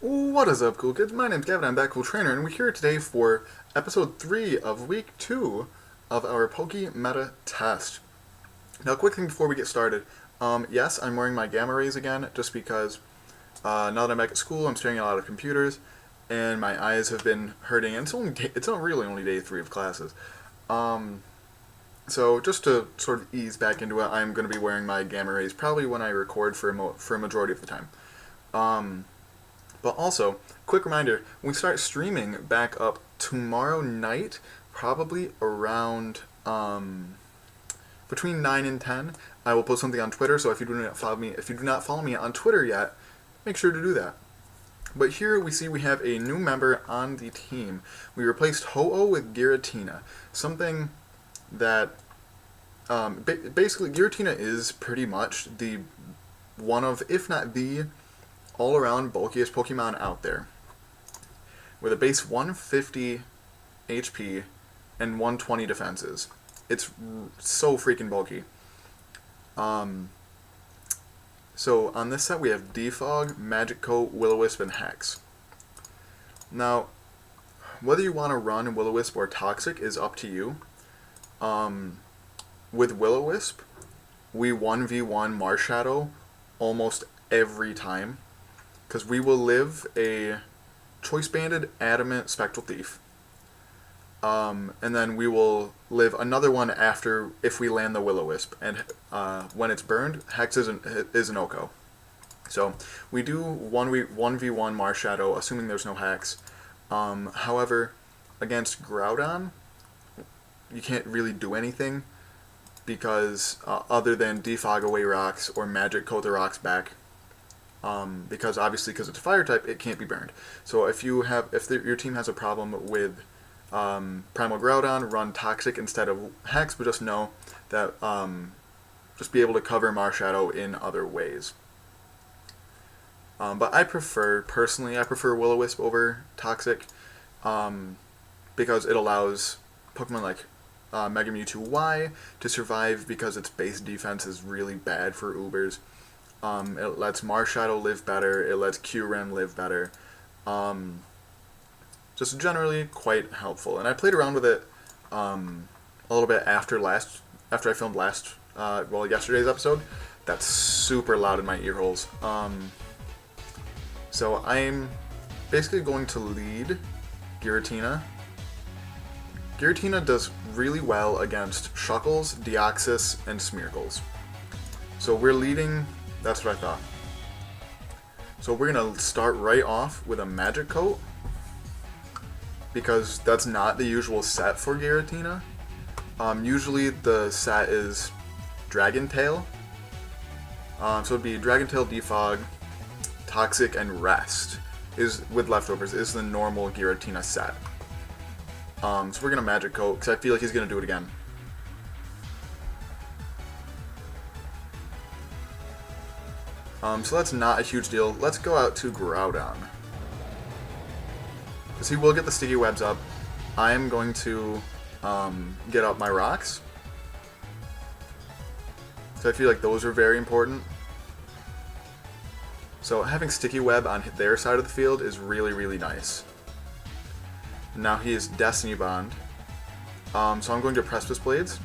What is up, cool kids? My name's Gavin, I'm that cool trainer, and we're here today for episode 3 of week 2 of our PokeMeta test. Now, quick thing before we get started. Yes, I'm wearing my gamma rays again, just because now that I'm back at school, I'm staring at a lot of computers, and my eyes have been hurting, and it's not really only day 3 of classes. So just to sort of ease back into it, I'm going to be wearing my gamma rays probably when I record for a majority of the time. But also, quick reminder, we start streaming back up tomorrow night, probably around between 9 and 10. I will post something on Twitter, so if you do not follow me on Twitter yet, make sure to do that. But here we see we have a new member on the team. We replaced Ho-Oh with Giratina, something that basically Giratina is pretty much the one of, if not the all-around bulkiest Pokemon out there, with a base 150 HP and 120 defenses. It's so freaking bulky. So on this set we have Defog, Magic Coat, Will-O-Wisp, and Hex. Now, whether you want to run Will-O-Wisp or Toxic is up to you. With Will-O-Wisp, we 1v1 Marshadow almost every time, because we will live a Choice Banded, Adamant, Spectral Thief. And then we will live another one after if we land the Will-O-Wisp. And when it's burned, Hex is an Oko. So we do 1v1 Marshadow, assuming there's no Hex. However, against Groudon, you can't really do anything, because other than defog away rocks or Magic Coat the rocks back. Because it's a fire type, it can't be burned. So if your team has a problem with Primal Groudon, run Toxic instead of Hex, but just know that just be able to cover Marshadow in other ways. But personally, I prefer Will-O-Wisp over Toxic, because it allows Pokemon like Mega Mewtwo Y to survive, because its base defense is really bad for Ubers. It lets Marshadow live better, it lets Kyurem live better. Just generally quite helpful. And I played around with it a little bit after I filmed yesterday's episode. That's super loud in my ear holes. So I'm basically going to lead Giratina. Giratina does really well against Shuckles, Deoxys, and Smeargles. So we're leading. That's what I thought. So we're going to start right off with a Magic Coat, because that's not the usual set for Giratina. Usually the set is Dragon Tail. So it'd be Dragon Tail, Defog, Toxic, and Rest with leftovers is the normal Giratina set. So we're going to Magic Coat, because I feel like he's going to do it again. So that's not a huge deal. Let's go out to Groudon, because he will get the sticky webs up. I am going to get up my rocks, so I feel like those are very important. So having sticky web on their side of the field is really, really nice. Now he is Destiny Bond. So I'm going to Precipice Blades.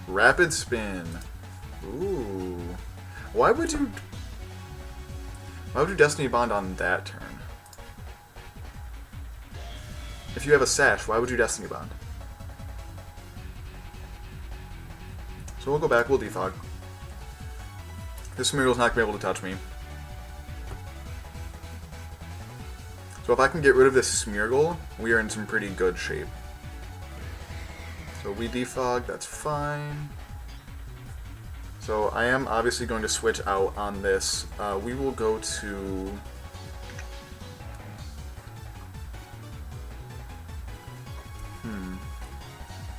Rapid Spin. Ooh. Why would you Destiny Bond on that turn? If you have a Sash, why would you Destiny Bond? So we'll go back, we'll Defog. This Smeargle's not going to be able to touch me. So if I can get rid of this Smeargle, we are in some pretty good shape. So we Defog, that's fine. So I am obviously going to switch out on this. We will go to...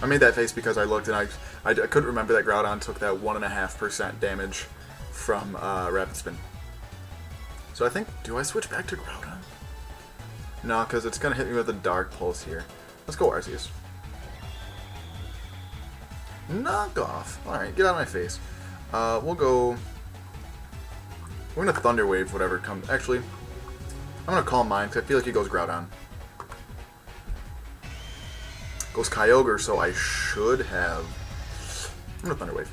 I made that face because I looked and I couldn't remember that Groudon took that 1.5% damage from Rapid Spin. So I think, do I switch back to Groudon? No, because it's going to hit me with a Dark Pulse here. Let's go Arceus. Knock off. Alright, get out of my face. We'll go... We're going to Thunder Wave whatever comes... Actually, I'm gonna call mine because I feel like he goes Groudon. Goes Kyogre, so I should have... I'm gonna Thunder Wave.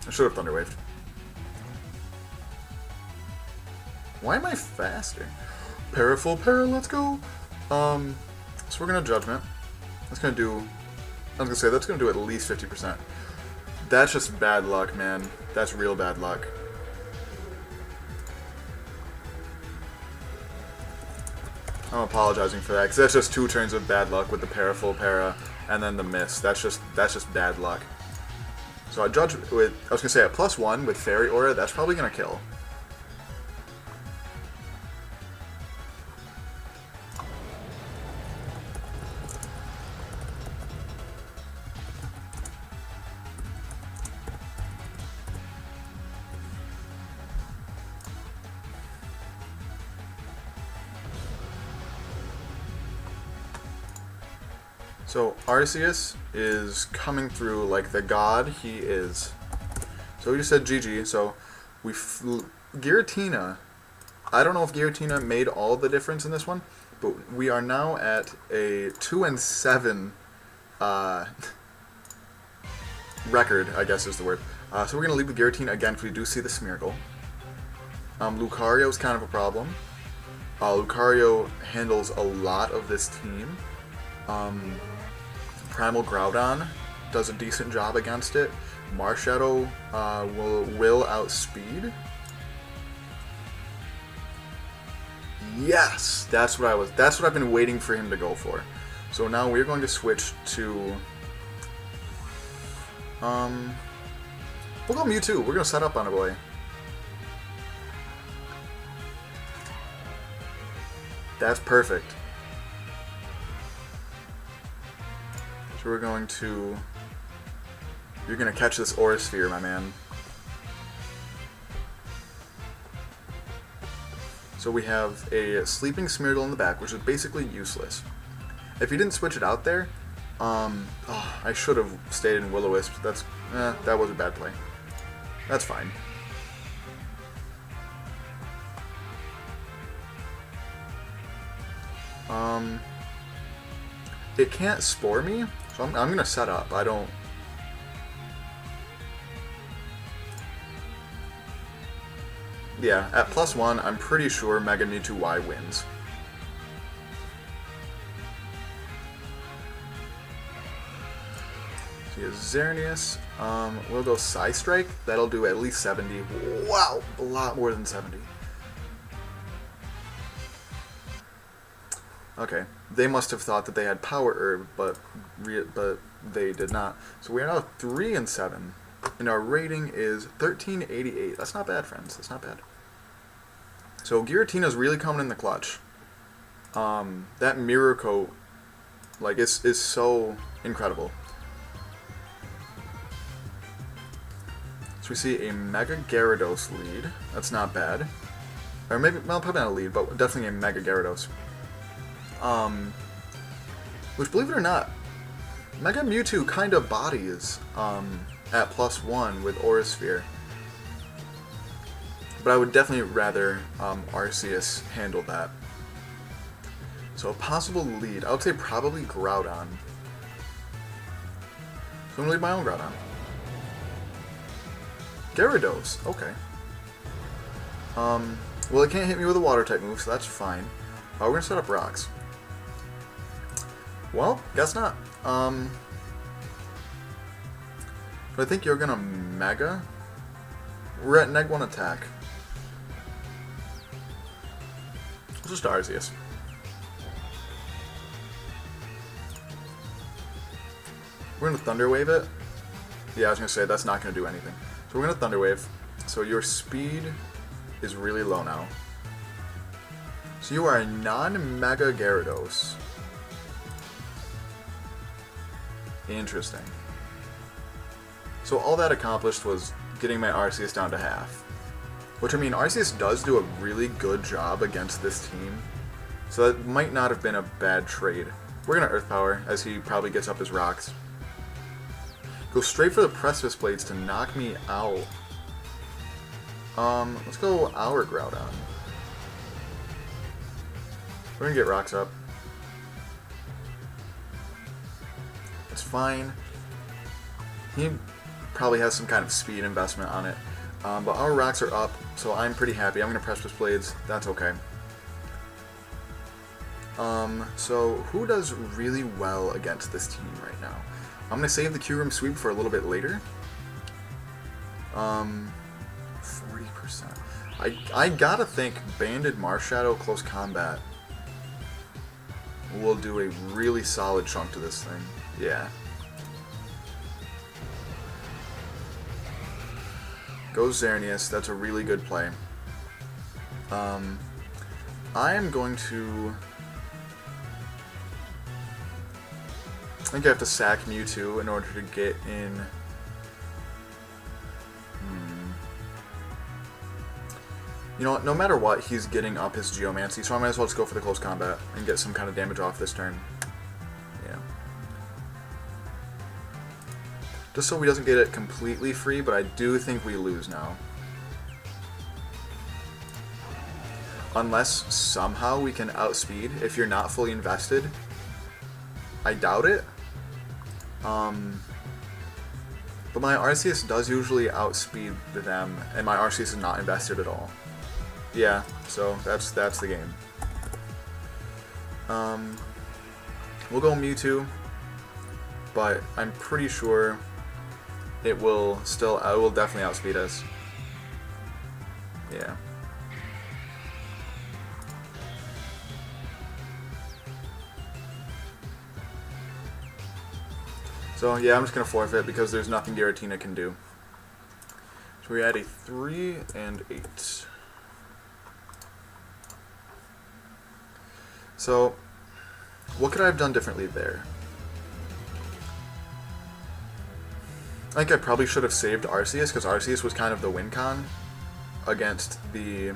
I should have Thunder Waved. Why am I faster? Full Para, let's go! So we're gonna Judgment. That's gonna do... I was gonna say, that's gonna do at least 50%. That's just bad luck, man. That's real bad luck. I'm apologizing for that, because that's just 2 turns of bad luck with the Full Para, and then the miss. That's just bad luck. So I judge with, I was gonna say at +1 with Fairy Aura, that's probably gonna kill. So Arceus is coming through like the god he is. So we just said GG. So we Giratina. I don't know if Giratina made all the difference in this one, but we are now at a 2-7 record, I guess is the word. So we're gonna leave with Giratina again because we do see the Smeargle. Lucario is kind of a problem. Lucario handles a lot of this team. Primal Groudon does a decent job against it. Marshadow will outspeed. Yes, that's what I've been waiting for him to go for. So now we're going to switch to we'll go Mewtwo. We're gonna set up on a boy. That's perfect. So we're going to... You're going to catch this Aura Sphere, my man. So we have a Sleeping Smeargle in the back, which is basically useless. If you didn't switch it out there, I should have stayed in Will-O-Wisp. That was a bad play. That's fine. It can't Spore me, so I'm gonna set up. I don't... Yeah, at +1, I'm pretty sure Mega Mewtwo Y wins. So he has Xerneas. We'll go Psystrike. That'll do at least 70. Wow, a lot more than 70. Okay, they must have thought that they had Power Herb, but they did not. So we are now 3-7, and our rating is 1388. That's not bad, friends. That's not bad. So Giratina's really coming in the clutch. That Mirror Coat, like, is so incredible. So we see a Mega Gyarados lead. That's not bad. Or maybe, well, probably not a lead, but definitely a Mega Gyarados. Which, believe it or not, Mega Mewtwo kind of bodies at +1 with Aura Sphere. But I would definitely rather Arceus handle that. So a possible lead, I would say probably Groudon. So I'm going to lead my own Groudon. Gyarados, okay. Well, it can't hit me with a Water-type move, so that's fine. We're going to set up rocks. Well, guess not. But I think you're gonna Mega. We're at -1 attack. Just Arceus. We're gonna Thunder Wave it. Yeah, I was gonna say that's not gonna do anything. So we're gonna Thunder Wave. So your speed is really low now. So you are a non-Mega Gyarados. Interesting. So all that accomplished was getting my Arceus down to half. Which, I mean, Arceus does do a really good job against this team. So that might not have been a bad trade. We're going to Earth Power, as he probably gets up his rocks. Go straight for the Precipice Blades to knock me out. Let's go our Groudon. we're gonna get rocks up. It's fine. He probably has some kind of speed investment on it. But our rocks are up, so I'm pretty happy. I'm gonna Precipice Blades. That's okay. So who does really well against this team right now? I'm gonna save the Q-Room Sweep for a little bit later. 40%. I gotta think Banded Marshadow Close Combat will do a really solid chunk to this thing. Yeah. Goes Xerneas. That's a really good play. I am going to... I think I have to sack Mewtwo in order to get in... You know what, no matter what, he's getting up his Geomancy, so I might as well just go for the Close Combat and get some kind of damage off this turn. Yeah. Just so he doesn't get it completely free, but I do think we lose now. Unless somehow we can outspeed if you're not fully invested. I doubt it. But my Arceus does usually outspeed them, and my Arceus is not invested at all. Yeah, so that's the game. We'll go Mewtwo, but I'm pretty sure it will definitely outspeed us. Yeah. So yeah, I'm just gonna forfeit because there's nothing Giratina can do. So we had a 3 and 8. So, what could I have done differently there? I think I probably should have saved Arceus, because Arceus was kind of the win con against the...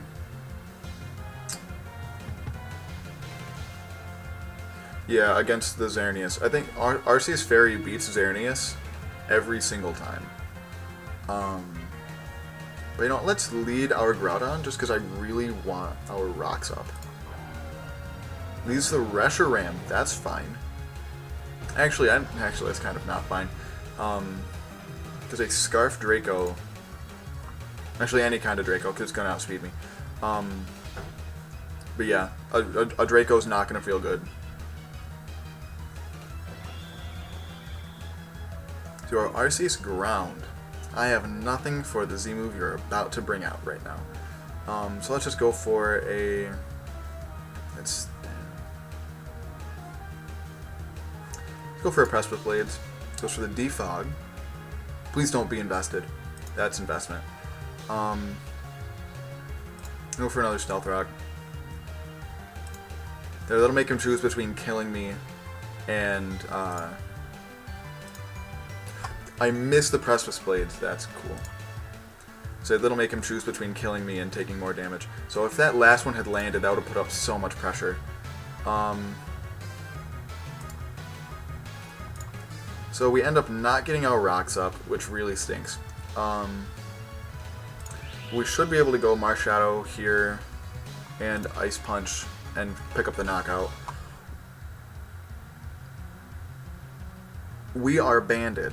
Yeah, against the Xerneas. I think Arceus Fairy beats Xerneas every single time. But you know, let's lead our Groudon, just because I really want our rocks up. Leaves the Reshiram. That's fine. Actually, that's kind of not fine. Because a Scarf Draco... Actually, any kind of Draco, because it's going to outspeed me. But yeah, a Draco's not going to feel good. To our Arceus Ground. I have nothing for the Z-move you're about to bring out right now. So let's just go for a... Let's go for a Precipice Blades. Goes for the Defog. Please don't be invested. That's investment. Go for another Stealth Rock. There, that'll make him choose between killing me and... I missed the Precipice Blades. That's cool. So that'll make him choose between killing me and taking more damage. So if that last one had landed, that would have put up so much pressure. So we end up not getting our rocks up, which really stinks. We should be able to go Marshadow here and Ice Punch and pick up the knockout. We are banded.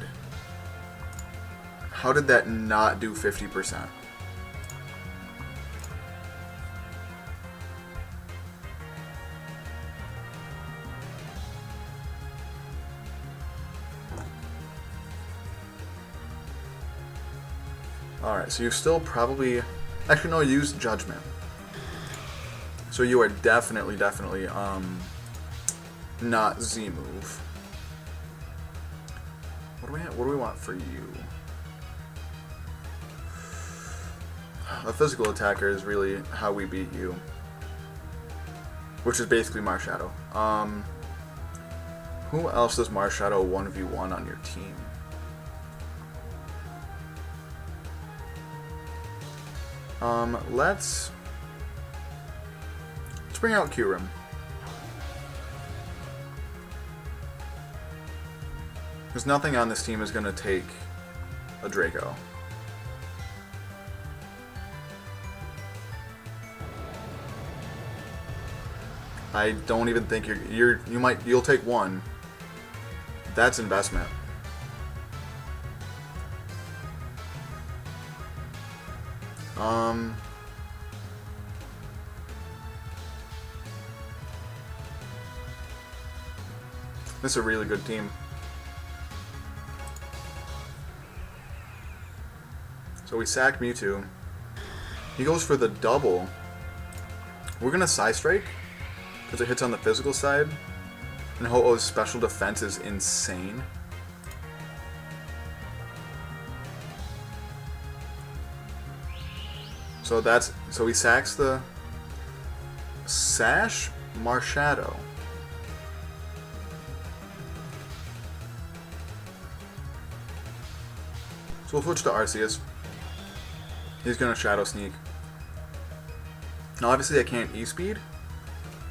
How did that not do 50%? Alright, so you still probably... Actually, no, use Judgment. So you are definitely, not Z-move. What do we want for you? A physical attacker is really how we beat you. Which is basically Marshadow. Who else does Marshadow 1v1 on your team? Let's bring out Kyurem. Because nothing on this team is going to take a Draco. I don't even think you'll take one. That's investment. This is a really good team. So we sacked Mewtwo. He goes for the double. We're gonna Psy Strike because it hits on the physical side. And Ho-Oh's special defense is insane. So he sacks the Sash Marshadow. So we'll switch to Arceus. He's gonna Shadow Sneak. Now obviously I can't E-Speed.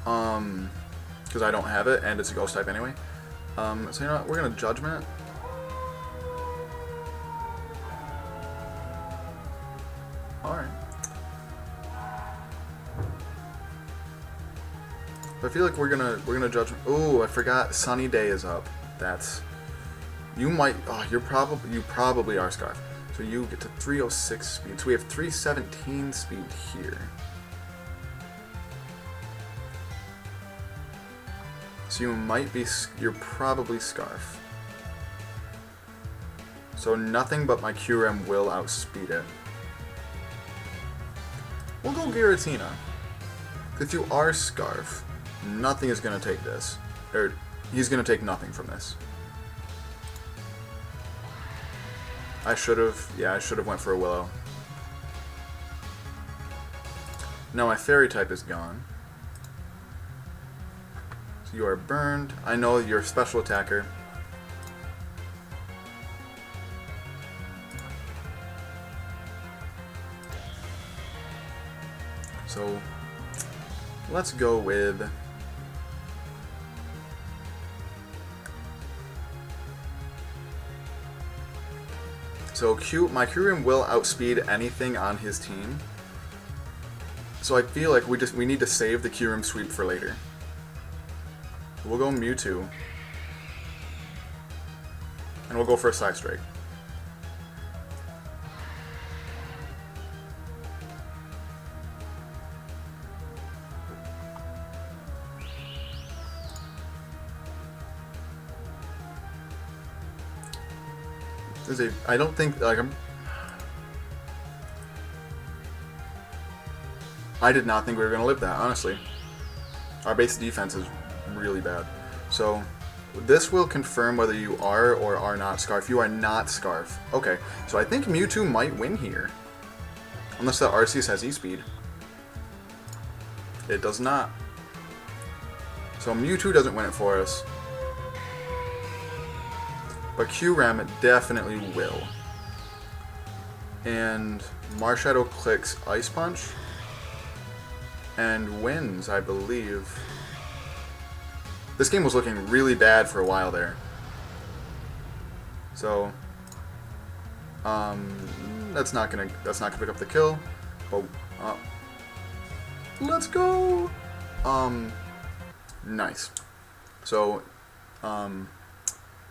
Because I don't have it, and it's a Ghost type anyway. So you know what, we're gonna Judgment. Alright. I feel like we're gonna Judgment. Oh, I forgot Sunny Day is up. That's... You might... Oh, you probably are Scarf. So you get to 306 speed. So we have 317 speed here. So you might be... You're probably Scarf. So nothing but my QRM will outspeed it. We'll go Giratina. If you are Scarf, nothing is going to take this. Or, he's going to take nothing from this. I should have went for a Willow. No, my Fairy type is gone. So you are burned. I know you're a special attacker. So, let's go with... So my Kyurem will outspeed anything on his team. So I feel like we need to save the Kyurem sweep for later. We'll go Mewtwo. And we'll go for a Psy Strike. I don't think I did not think we were gonna live that, honestly. Our base defense is really bad. So this will confirm whether you are or are not Scarf. You are not Scarf. Okay, so I think Mewtwo might win here. Unless that Arceus has E-Speed. It does not. So Mewtwo doesn't win it for us. But Kyurem definitely will. And Marshadow clicks Ice Punch and wins, I believe. This game was looking really bad for a while there. So that's not gonna pick up the kill. But let's go. Nice. So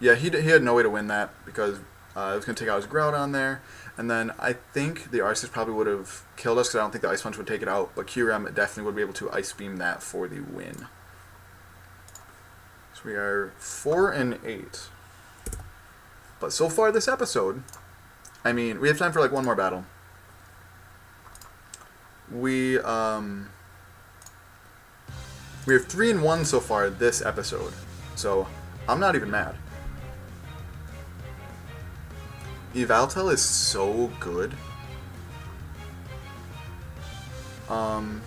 yeah, he had no way to win that because it was going to take out his Groudon there. And then I think the Arceus probably would have killed us because I don't think the Ice Punch would take it out. But Kyurem definitely would be able to Ice Beam that for the win. So we are 4-8. But so far this episode, I mean, we have time for like one more battle. We have 3-1 so far this episode. So I'm not even mad. Yveltal is so good. So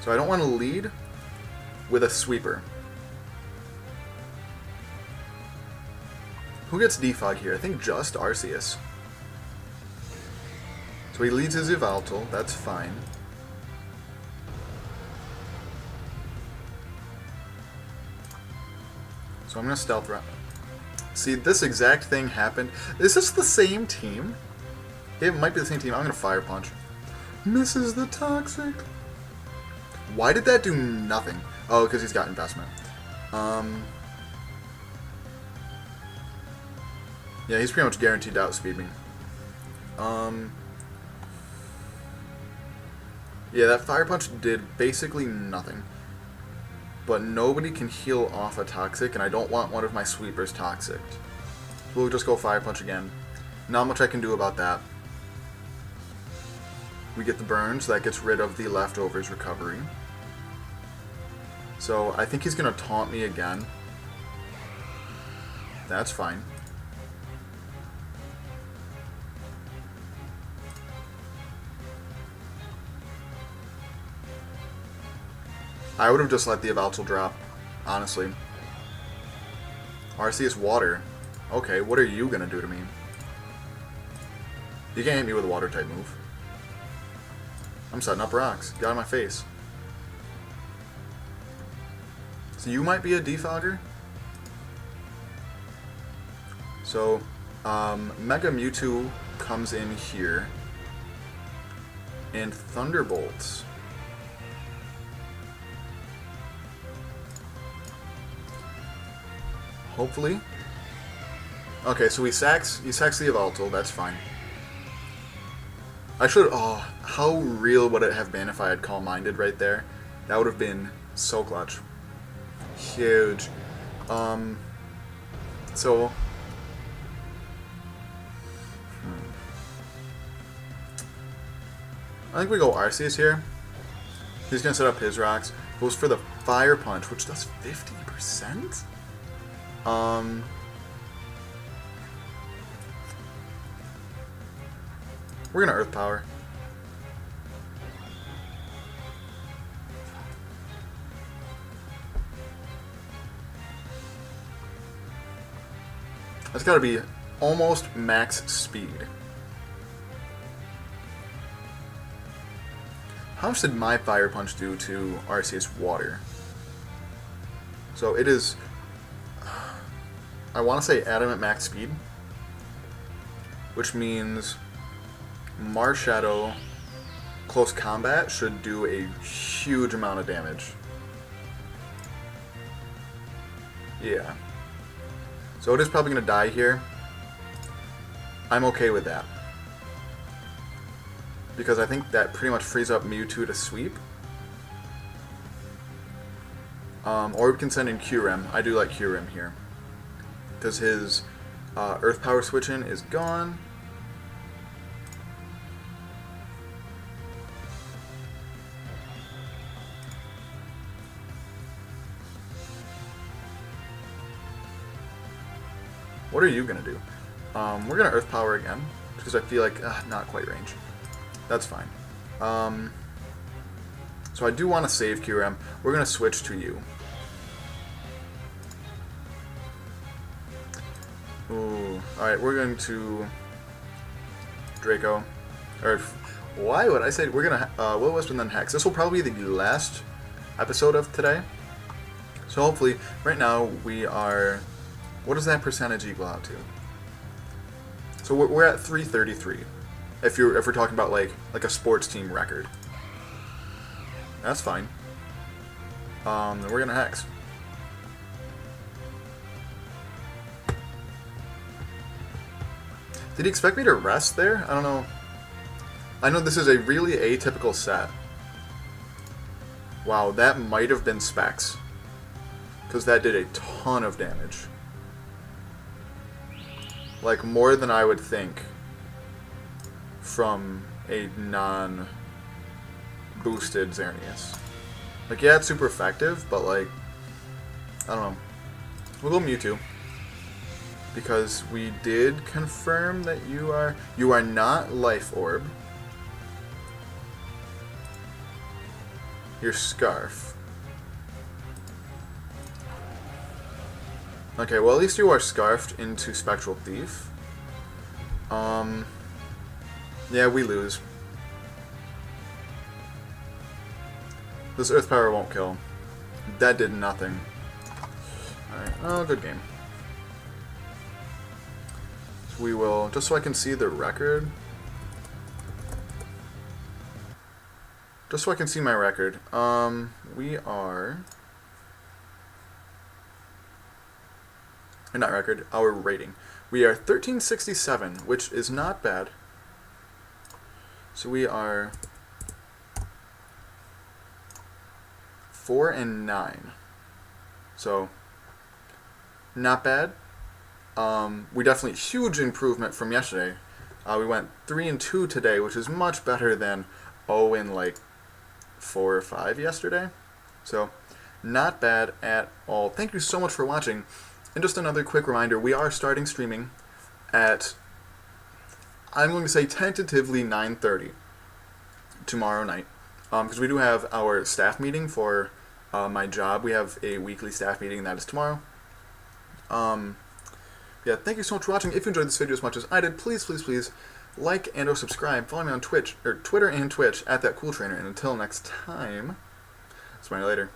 I don't want to lead with a sweeper. Who gets defog here? I think just Arceus. So he leads his Yveltal, that's fine. So I'm going to Stealth Round. See, this exact thing happened. Is this the same team? It might be the same team. I'm going to Fire Punch. Misses the Toxic. Why did that do nothing? Oh, because he's got investment. Yeah, he's pretty much guaranteed to outspeed me. Yeah, that Fire Punch did basically nothing. But nobody can heal off a Toxic, and I don't want one of my sweepers Toxic. We'll just go Fire Punch again. Not much I can do about that. We get the burn, so that gets rid of the leftovers recovery. So I think he's going to taunt me again. That's fine. I would have just let the Yveltal drop, honestly. Arceus Water. Okay, what are you going to do to me? You can't hit me with a water type move. I'm setting up rocks. Get out of my face. So you might be a defogger? So, Mega Mewtwo comes in here. And Thunderbolts. Hopefully. Okay, so he sacks the Yveltal, that's fine. I should... Oh, how real would it have been if I had Calm Minded right there? That would have been so clutch. Huge. So... I think we go Arceus here. He's going to set up his rocks. Goes for the Fire Punch, which does 50%? We're gonna Earth Power. That's gotta be almost max speed. How much did my Fire Punch do to Arceus Water? So it is... I want to say Adamant max speed, which means Marshadow close combat should do a huge amount of damage. Yeah. So it is probably going to die here. I'm okay with that, because I think that pretty much frees up Mewtwo to sweep. Or we can send in Kyurem. I do like Kyurem here, because his Earth Power switch-in is gone. What are you going to do? We're going to Earth Power again, because I feel like, not quite range. That's fine. So I do want to save Kyurem. We're going to switch to you. Ooh. Alright, we're going to Draco. Or, why would I say we're going to Will-O-Wisp and then Hex? This will probably be the last episode of today. So hopefully, right now we are... What does that percentage equal out to? So we're at 333. If we're talking about like a sports team record. That's fine. Then we're gonna Hex. Did he expect me to rest there? I don't know. I know this is a really atypical set. Wow, that might have been Specs, because that did a ton of damage. Like, more than I would think from a non-boosted Xerneas. Like, yeah, it's super effective, but, like, I don't know. We'll go Mewtwo, because we did confirm that you are not Life Orb. You're Scarf. Okay, well, at least you are Scarfed into Spectral Thief. Yeah, we lose. This Earth Power won't kill. That did nothing. Alright, oh, good game. So we will, just so I can see the record. Just so I can see my record. We are or not record, our rating. We are 1367, which is not bad. So we are 4-9. So not bad. We definitely huge improvement from yesterday. We went 3-2 today, which is much better than 4 or 5 yesterday. So not bad at all. Thank you so much for watching. And just another quick reminder, we are starting streaming at, I'm going to say tentatively 9:30 tomorrow night. Because we do have our staff meeting for my job. We have a weekly staff meeting, and that is tomorrow. Yeah, thank you so much for watching. If you enjoyed this video as much as I did, please, please, please like and or subscribe. Follow me on Twitter and Twitch at ThatCoolTrainer. And until next time, see you later.